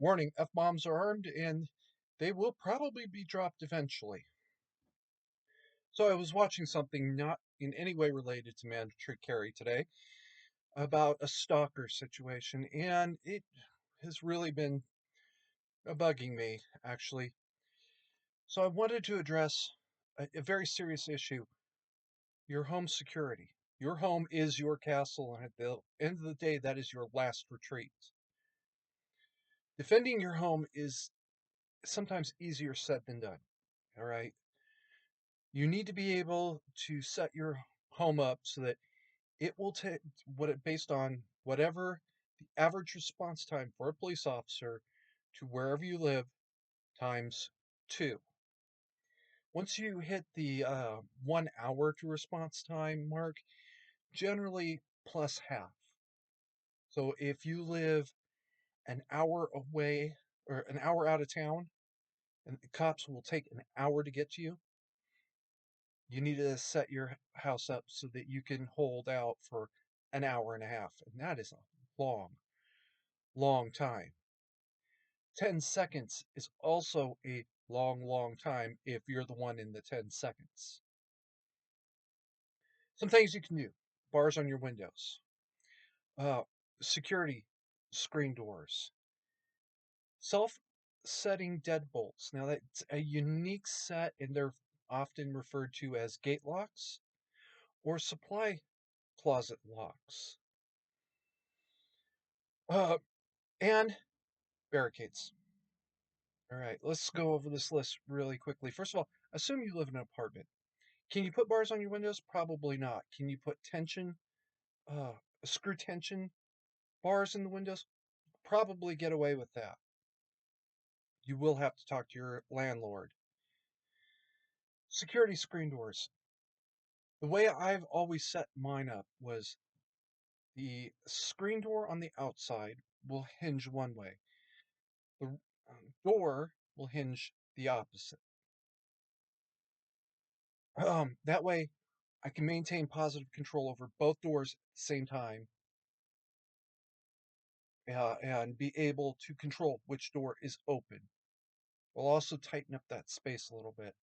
Warning, F-bombs are armed and they will probably be dropped eventually. So I was watching something not in any way related to mandatory carry today about a stalker situation, and it has really been bugging me, actually. So I wanted to address a very serious issue: your home security. Your home is your castle, and at the end of the day, that is your last retreat. Defending your home is sometimes easier said than done. All right. You need to be able to set your home up so that it will take what it based on whatever the average response time for a police officer to wherever you live times two. Once you hit the 1 hour to response time mark, generally plus half. So if you live an hour away or an hour out of town and the cops will take an hour to get to you, you need to set your house up so that you can hold out for an hour and a half. And that is a long, long time. 10 seconds is also a long, long time if you're the one in the 10 seconds. Some things you can do: bars on your windows, uh, security screen doors, self setting deadbolts. Now, that's a unique set, and they're often referred to as gate locks or supply closet locks. Uh, and barricades. All right, let's go over this list really quickly. First of all, assume you live in an apartment. Can you put bars on your windows? Probably not. Can you put uh, screw tension bars in the windows? Probably get away with that. You will have to talk to your landlord. Security screen doors. The way I've always set mine up was the screen door on the outside will hinge one way. The door will hinge the opposite. That way, I can maintain positive control over both doors at the same time, and be able to control which door is open. We'll also tighten up that space a little bit.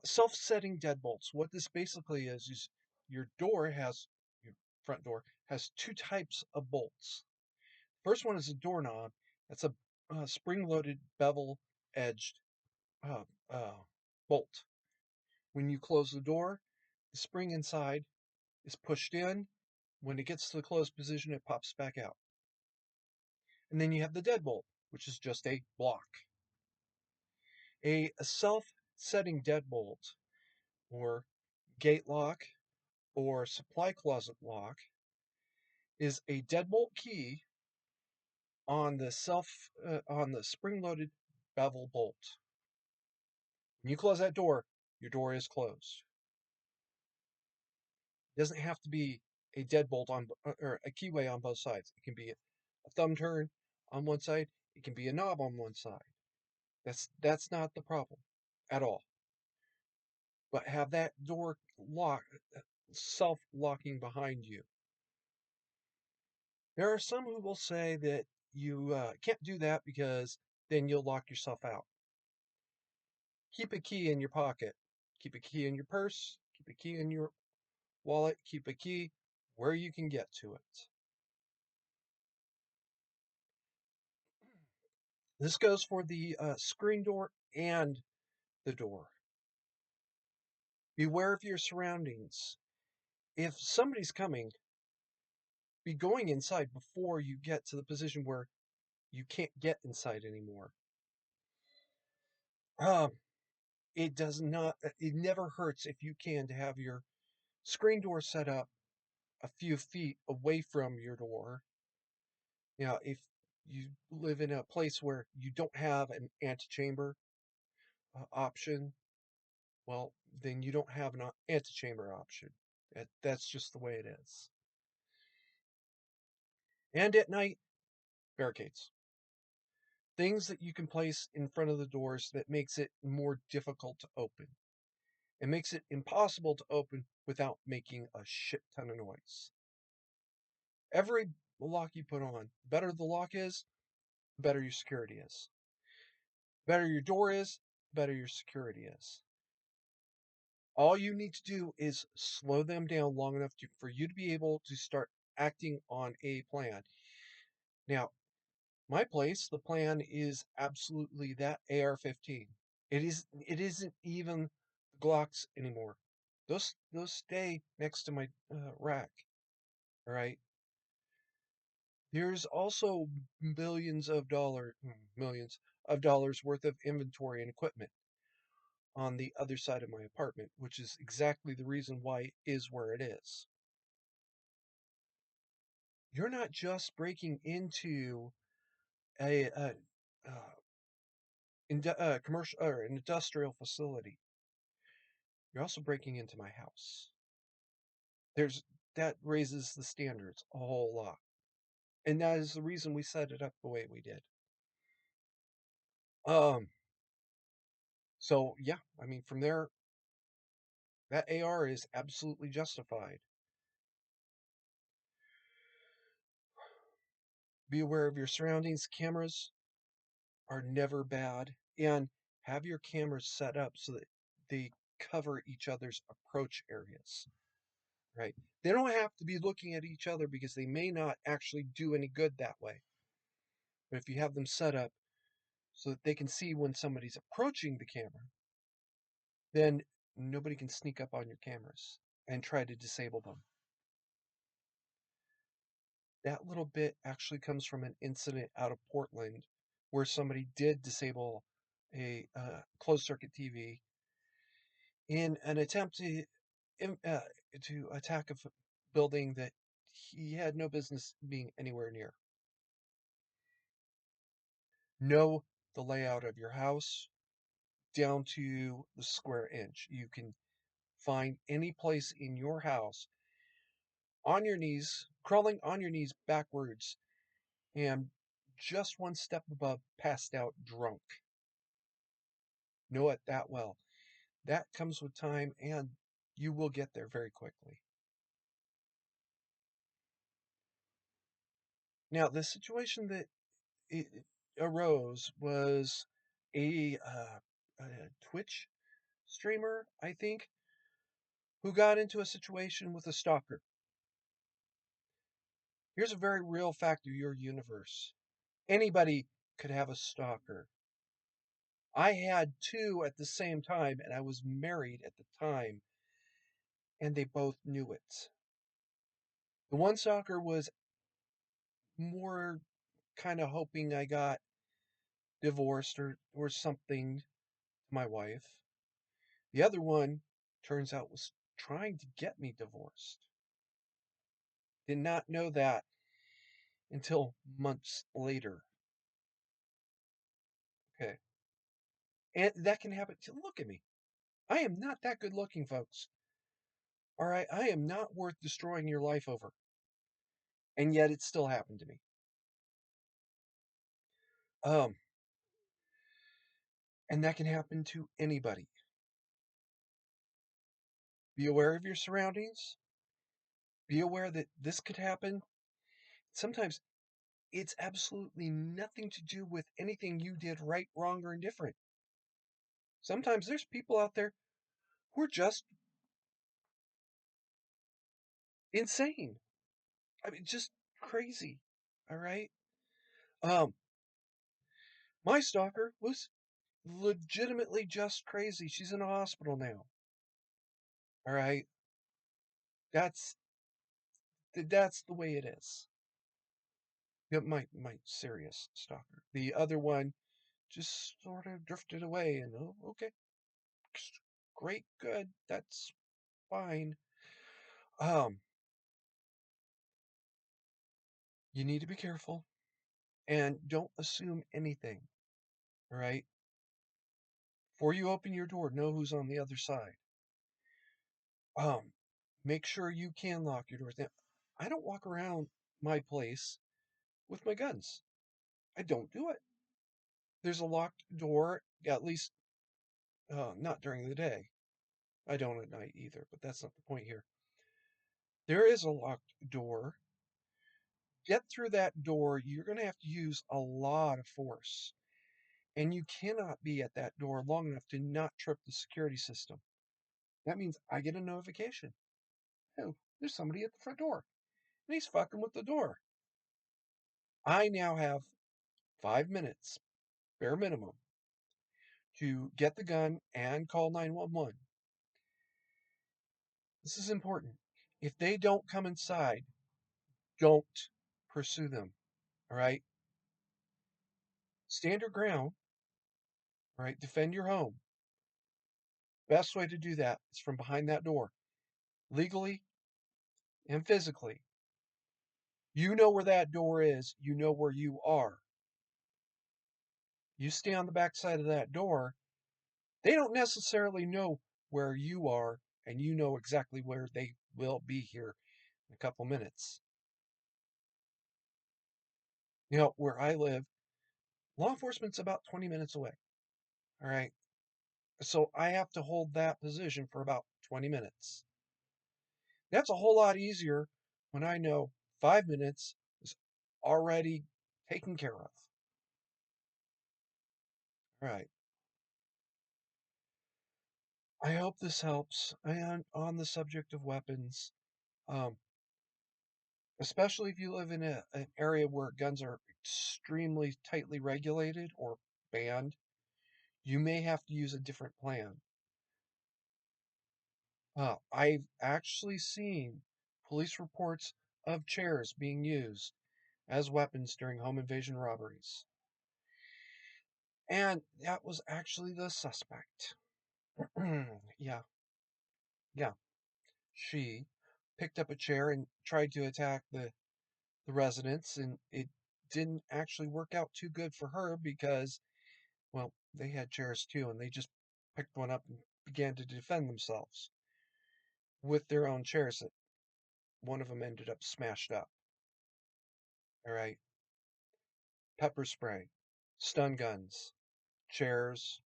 Self-setting deadbolts. What this basically is your front door has two types of bolts. First one is a doorknob. That's a spring-loaded bevel-edged uh, uh, bolt. When you close the door, the spring inside is pushed in. When it gets to the closed position, it pops back out. And then you have the deadbolt, which is just a block. A self-setting deadbolt, or gate lock, or supply closet lock, is a deadbolt key on the spring-loaded bevel bolt. When you close that door, your door is closed. It doesn't have to be a deadbolt or a keyway on both sides. It can be a thumb turn on one side. It can be a knob on one side. That's not the problem at all. But have that door lock self-locking behind you. There are some who will say that you can't do that because then you'll lock yourself out. Keep a key in your pocket. Keep a key in your purse. Keep a key in your wallet. Keep a key where you can get to it. This goes for the screen door and the door. Beware of your surroundings. If somebody's coming, be going inside before you get to the position where you can't get inside anymore. Um, it never hurts if you can to have your screen door set up a few feet away from your door. Now, if you live in a place where you don't have an antechamber option, well, then you don't have an antechamber option. That's just the way it is. And at night, barricades. Things that you can place in front of the doors that makes it more difficult to open. It makes it impossible to open without making a shit ton of noise. Every the lock you put on. The better the lock is, the better your security is. The better your door is, the better your security is. All you need to do is slow them down long enough for you to be able to start acting on a plan. Now, my place, the plan is absolutely that AR-15. It isn't even Glocks anymore. Those stay next to my rack. All right. There's also millions of dollars worth of inventory and equipment on the other side of my apartment, which is exactly the reason why it is where it is. You're not just breaking into a commercial or an industrial facility. You're also breaking into my house. There's that raises the standards a whole lot. And that is the reason we set it up the way we did. Um, so yeah, I mean from there that AR is absolutely justified. Be aware of your surroundings. Cameras are never bad. And have your cameras set up so that they cover each other's approach areas. Right? They don't have to be looking at each other because they may not actually do any good that way. But if you have them set up so that they can see when somebody's approaching the camera, then nobody can sneak up on your cameras and try to disable them. That little bit actually comes from an incident out of Portland where somebody did disable a closed circuit TV in an attempt uh, to attack a building that he had no business being anywhere near. Know the layout of your house down to the square inch. You can find any place in your house on your knees, crawling on your knees backwards, and just one step above passed out drunk. Know it that well. That comes with time, and you will get there very quickly. Now, the situation that it arose was a Twitch streamer, I think, who got into a situation with a stalker. Here's a very real fact of your universe. Anybody could have a stalker. I had two at the same time, and I was married at the time, and they both knew it. The one stalker was more kind of hoping I got divorced or something to my wife. The other one, turns out, was trying to get me divorced. Did not know that until months later. Okay. And that can happen. Look at me. I am not that good looking, folks. All right. I am not worth destroying your life over. And yet it still happened to me. Um, and that can happen to anybody. Be aware of your surroundings. Be aware that this could happen. Sometimes it's absolutely nothing to do with anything you did right, wrong, or indifferent. Sometimes there's people out there who are just insane. I mean, just crazy. All right. Um, my stalker was legitimately just crazy. She's in a hospital now. All right. That's that's the way it is. Yeah, my serious stalker. The other one just sort of drifted away and oh, okay. Great, good. That's fine. Um, you need to be careful and don't assume anything. All right. Before you open your door, know who's on the other side. Um, make sure you can lock your doors. Now, I don't walk around my place with my guns. I don't do it. There's a locked door, at least not during the day. I don't at night either, but that's not the point here. There is a locked door get through that door, you're going to have to use a lot of force. And you cannot be at that door long enough to not trip the security system. That means I get a notification. Oh, there's somebody at the front door, and he's fucking with the door. I now have 5 minutes, bare minimum, to get the gun and call 911. This is important. If they don't come inside, don't pursue them. All right? Stand your ground. All right? Defend your home. Best way to do that is from behind that door, legally and physically. You know where that door is. You know where you are. You stay on the back side of that door. They don't necessarily know where you are, and you know exactly where they will be here in a couple minutes. Where I live, law enforcement's about 20 minutes away. All right. So I have to hold that position for about 20 minutes. That's a whole lot easier when I know 5 minutes is already taken care of. All right. I hope this helps. And on the subject of weapons, um, especially if you live in an area where guns are extremely tightly regulated or banned, you may have to use a different plan. I've actually seen police reports of chairs being used as weapons during home invasion robberies. And that was actually the suspect. Yeah, yeah. She picked up a chair and tried to attack the residents, and it didn't actually work out too good for her because, well, they had chairs too, and they just picked one up and began to defend themselves with their own chairs. That one of them ended up smashed up. All right. Pepper spray, stun guns, chairs,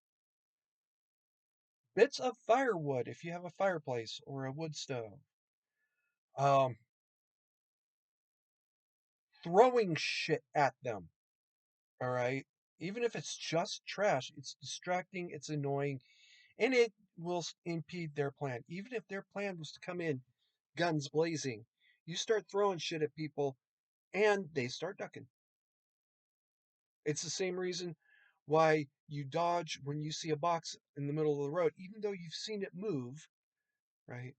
bits of firewood if you have a fireplace or a wood stove. Um, Throwing shit at them. All right. Even if it's just trash, it's distracting, it's annoying, and it will impede their plan. Even if their plan was to come in guns blazing, you start throwing shit at people and they start ducking. It's the same reason why you dodge when you see a box in the middle of the road, even though you've seen it move, right?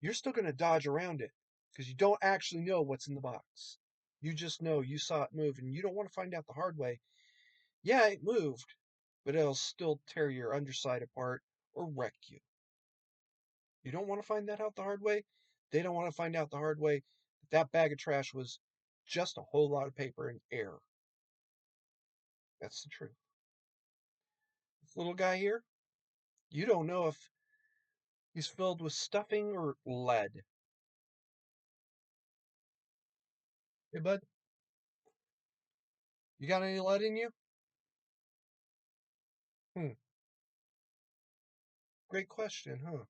You're still going to dodge around it because you don't actually know what's in the box. You just know you saw it move and you don't want to find out the hard way. Yeah, it moved, but it'll still tear your underside apart or wreck you. You don't want to find that out the hard way. They don't want to find out the hard way that that bag of trash was just a whole lot of paper and air. That's the truth. This little guy here, you don't know if he's filled with stuffing or lead. Hey, bud, you got any lead in you? Hmm, great question, huh?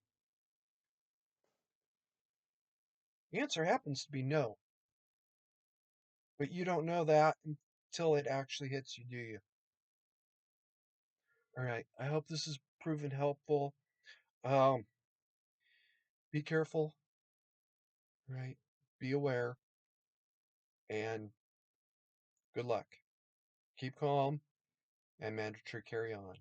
The answer happens to be no, but you don't know that until it actually hits you, do you? All right, I hope this has proven helpful. Um, be careful, right? Be aware, and good luck. Keep calm and mandatory carry on.